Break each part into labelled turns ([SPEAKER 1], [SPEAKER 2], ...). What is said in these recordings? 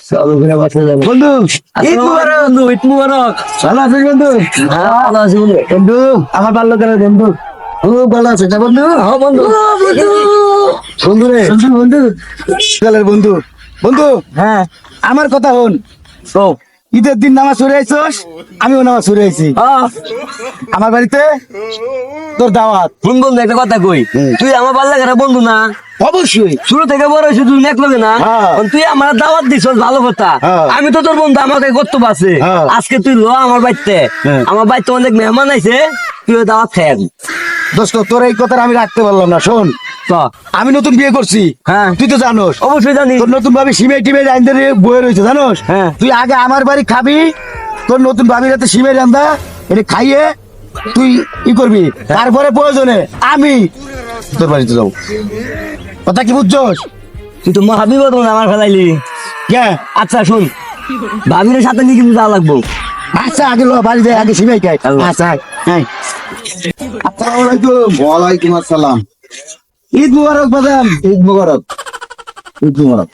[SPEAKER 1] বন্ধু ঈদ মুবারক। বন্ধু ঈদ মুবারক। ভালো আছিস বন্ধু? ভালো আছি বন্ধু। বন্ধু আমার ভালো করে বন্ধু খুব ভালো আছে না বন্ধু? হ্যাঁ বন্ধু। বন্ধু রে বন্ধু বন্ধু বন্ধু হ্যাঁ আমার কথা হন। ঈদের দিন নামাজ পড়ে আইছস, আমিও নামাজ পড়ে আইছি। আমার বাড়িতে তোর দাওয়াত।
[SPEAKER 2] শুন বন্ধু একটা কথা কই, তুই আমার ভালো লাগে না বন্ধু না?
[SPEAKER 1] অবশ্যই।
[SPEAKER 2] শুরু থেকে বড় হয়েছে তুই এক লগে না,
[SPEAKER 1] হ্যাঁ।
[SPEAKER 2] তুই আমার দাওয়াত দিছ ভালো কথা।
[SPEAKER 1] হ্যাঁ।
[SPEAKER 2] আমি তো তোর বন্ধু, আমাকে কর্তব্য আছে।
[SPEAKER 1] হ্যাঁ।
[SPEAKER 2] আজকে তুই ল আমার বাড়িতে,
[SPEAKER 1] হ্যাঁ।
[SPEAKER 2] আমার বাড়িতে অনেক মেহমান আইছে, তুই ওই দাওয়াত খাই আবি।
[SPEAKER 1] দোস্ত তোর এই কথা আমি রাখতে পারলাম না। শোন,
[SPEAKER 2] তো
[SPEAKER 1] আমি নতুন বিয়ে করছি।
[SPEAKER 2] হ্যাঁ।
[SPEAKER 1] তুই তো জানোস।
[SPEAKER 2] অবশ্যই জানি।
[SPEAKER 1] তোর নতুন ভাবি সিমেই টিমে রান্ধে বয়ে রয়েছে জানোস।
[SPEAKER 2] হ্যাঁ।
[SPEAKER 1] তুই আগে আমার বাড়ি খাবি, তোর নতুন ভাবির হাতে সিমেই রান্ধা এটা খাইয়ে তুই ই করবি, তারপরে প্রয়োজনে আমি তোর বাড়িতে যাবো। কথা কি বুঝছস?
[SPEAKER 2] তুই তো মহাবিব তোমার আমার ফেলাইলি।
[SPEAKER 1] কে?
[SPEAKER 2] আচ্ছা শোন, ভাবির সাথে নিয়ে কিন্তু যাওয়া লাগবো।
[SPEAKER 1] আচ্ছা আগে লো বাড়ি যাই, আগে সিমেই খাই। আচ্ছা হ্যাঁ। আসসালামু আলাইকুম।
[SPEAKER 3] ওয়ালাইকুম আসসালাম।
[SPEAKER 1] ঈদ মুবারক বাজান।
[SPEAKER 3] ঈদ মুবারক।
[SPEAKER 1] ঈদ মুবারক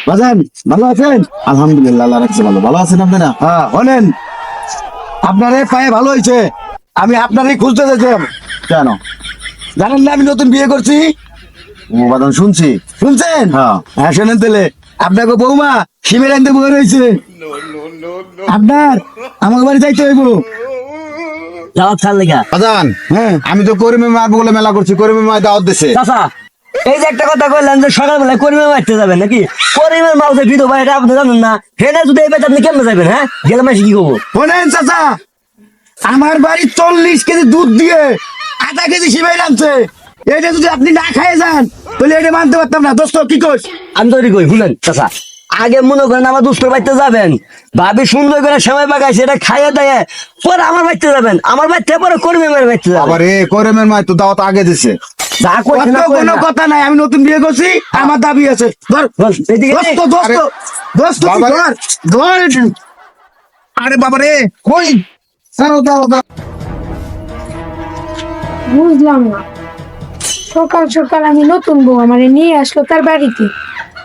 [SPEAKER 1] বাজান, ভালো আছেন?
[SPEAKER 3] আলহামদুলিল্লাহ, আল্লাহ রাখছে ভালো। ভালো আছেন আপনারা?
[SPEAKER 1] হ্যাঁ শোনেন, আপনারে পায়ে ভালো হয়েছে, আমি আপনারই খুঁজতে যেতাম।
[SPEAKER 3] কেন?
[SPEAKER 1] জানেন না আমি নতুন বিয়ে করছি?
[SPEAKER 3] ও বাদান শুনছি।
[SPEAKER 1] শুনছেন?
[SPEAKER 3] হ্যাঁ।
[SPEAKER 1] হ্যাঁ শোনেন তাহলে, আপনাকে বৌমা সিমের আনতে বয়ে রয়েছে। আপনার আমাকে বাড়ি যাইতে হইব।
[SPEAKER 2] দাওয়াত খান লেখা।
[SPEAKER 3] বাদান,
[SPEAKER 1] হ্যাঁ
[SPEAKER 3] আমি তো করিমে মারবো বলে মেলা করছি, করিমে মায় দাওয়াত দিছে।
[SPEAKER 2] চাচা, এই যে একটা কথা কইলেন যে সকালবেলায় করিমের মারতে যাবেন নাকি? করিমের মাউসে বিধবা, এটা আপনি জানেন না? হেনে যদি এই বাড়িতে আপনি কেমনে যাবেন? হ্যাঁ, গেলে মাসে কি করবো?
[SPEAKER 1] শোনেন চাচা, আমার বাড়ি 40 কেজি দুধ দিয়ে আধা কেজি সিমের আনছে। এটা যদি আপনি না খাইয়ে যান তাহলে এটা মানতে পারতাম না। দোস্ত কি কইস?
[SPEAKER 2] আমি তৈরি করি শুনেন চাচা, আগে মনে করেন আমার দুষ্টর বাড়িতে যাবেন, ভাবি সুন্দর করে সময় পাকাইছে এটা খাইয়ে দেয়, পরে আমার বাড়িতে যাবেন, আমার বাড়িতে পরে করিমের বাড়িতে যাবেন।
[SPEAKER 3] আবার এ করিমের মায় তো দাওয়াত আগে দিছে।
[SPEAKER 2] যা কইছে না কইছে
[SPEAKER 1] কোনো
[SPEAKER 2] না।
[SPEAKER 1] কথা নাই, আমি নতুন বিয়ে করছি, আমার দাবি আছে। ধর
[SPEAKER 2] বল, এদিকে
[SPEAKER 1] দোস্ত দোস্ত দোস্ত
[SPEAKER 3] বাবা রে।
[SPEAKER 1] ধর ধর।
[SPEAKER 3] আরে বাবা রে, কই? সারো দাও দাও।
[SPEAKER 4] বুঝলাম না, সকাল সকাল আমি নতুন বউ আমারে নিয়ে আসলো তার বাড়িতে,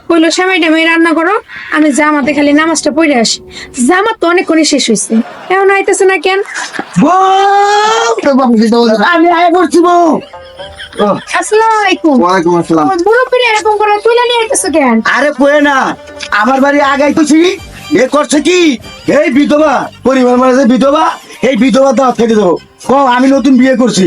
[SPEAKER 4] বললো সেমাইটা মেয়ে রান্না করো, আমি জামাতে খালি নামাজটা পড়ে আসি। জামা তো অনেকক্ষণে শেষ হয়েছে, এখন আইতেছে না কেন?
[SPEAKER 1] আমি আয় করছি বউ।
[SPEAKER 4] আসসালামু আলাইকুম।
[SPEAKER 3] ওয়ালাইকুম আসসালাম।
[SPEAKER 4] আমার বুড়ো পিড়ে এরকম করে তুলে নিয়ে আইতেছো কেন?
[SPEAKER 1] আরে কয়ে না, আমার বাড়ি আগাইতেছি, এ করছে কি এই বিধবা পরিবার মানে যে বিধবা, এই বিধবা দাওয়াত খেতে দেবো। ও আমি নতুন বিয়ে করছি,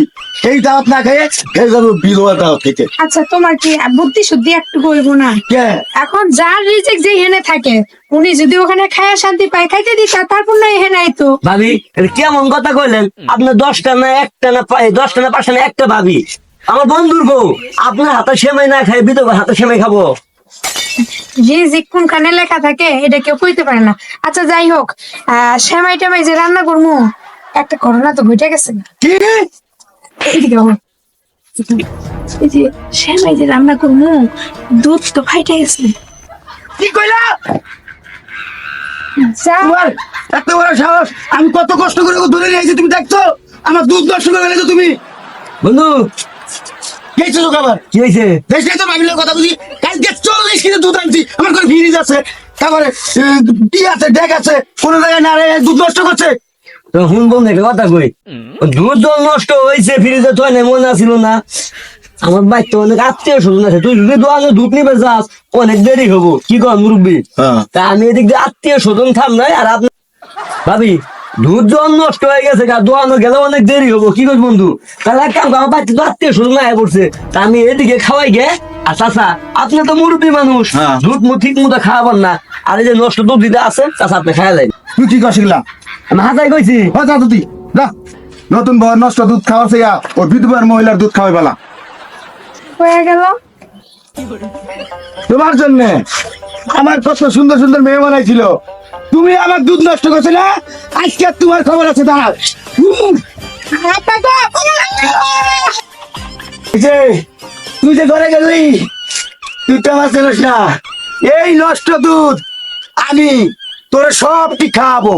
[SPEAKER 1] এই দাওয়াত না খেয়ে খেয়ে যাবো বিধবা দাওয়াত খেতে।
[SPEAKER 4] আচ্ছা তোমার কি বুদ্ধি শুদ্ধি একটু বলবো না?
[SPEAKER 1] কে?
[SPEAKER 4] এখন যার রিজিক যে হেনে থাকে, উনি যদি ওখানে খায়া শান্তি পায়, খাইতে দিতা, তারপর না এখানে আইতো।
[SPEAKER 2] ভাবি এটা কেমন কথা কইলেন? আপনার 10টা না একটা না 10টা না 5টা না একটা ভাবি, আমার বন্ধুর বউ, আপনার হাতে সেমাই না খাই বিধবা হাতে সেমাই খাবো?
[SPEAKER 4] রিজিক কোনখানে লেখা থাকে এটা কেউ কইতে পারে না। আচ্ছা যাই হোক, সেমাই টেমাই যে রান্না করবো, একটা ঘটনা তো ঘটে গেছে।
[SPEAKER 1] কি?
[SPEAKER 4] এইদিকে বাবা। এই যে সেমাই যে রান্না করবো, দুধ তো ফাইটে গেছে।
[SPEAKER 1] কি কইলা?
[SPEAKER 4] যা
[SPEAKER 1] তোমার এত বড় সাহস! আমি কত কষ্ট করে ধরে নিয়ে এসেছি, তুমি দেখছো আমার দুধ নষ্ট করে ফেলেছো তুমি।
[SPEAKER 2] বন্ধু
[SPEAKER 1] গেছো তো খাবার
[SPEAKER 2] কি হয়েছে?
[SPEAKER 1] দেশে তো ভাবিলের কথা বুঝি, কালকে 40 কেজি দুধ আনছি, আমার ঘরে ফ্রিজ আছে, তারপরে কি আছে ডেক আছে, কোন জায়গায় না রে দুধ নষ্ট করছে।
[SPEAKER 2] শুন বন্ধু একটা কথা কই, দুধ জল নষ্ট হয়েছে ফ্রিজে তো নাই মনে আসিল না? আমার বাড়িতে অনেক আত্মীয় স্বজন আছে, তুই যদি দোকানে দুধ নিবে যাস অনেক দেরি হবো, কি কর মুরব্বী?
[SPEAKER 1] হ্যাঁ।
[SPEAKER 2] তা আমি এদিক দিয়ে আত্মীয় স্বজন থাম নাই, আর আপনি ভাবি দুধ জল নষ্ট হয়ে গেছে, দোকানে গেলে অনেক দেরি হবো, কি কর বন্ধু? তাহলে এক কাম কর, আমার বাড়িতে তো আত্মীয় স্বজন আয় পড়ছে, তা আমি এদিকে খাওয়াই গে। আর চাচা আপনি তো মুরব্বী মানুষ,
[SPEAKER 3] হ্যাঁ।
[SPEAKER 2] দুধ ঠিক মতো খাওয়াবেন না, আর এই যে নষ্ট দুধ দিতে আছে চাচা আপনি খাওয়ালেন।
[SPEAKER 1] তুই কি করছিলাম?
[SPEAKER 2] আমি হাতাই কইছি।
[SPEAKER 1] যা তো তুই যা, নতুন বউ নষ্ট দুধ খাওয়াছে, ওই বিধবার মহিলার দুধ খাওয়াই বেলা
[SPEAKER 4] হয়ে গেল।
[SPEAKER 1] তোমার জন্য আমার কত সুন্দর সুন্দর মেয়ে বানাইছিল, তুমি আমার দুধ নষ্ট করছো না, আজকে আর তোমার খবর আছে দাঁড়াও। এই যে, তুই যে ঘরে গেলি, তুই তো আমার চেনস না, এই নষ্ট দুধ আমি তোরে সব ঠিক খাওয়াবো।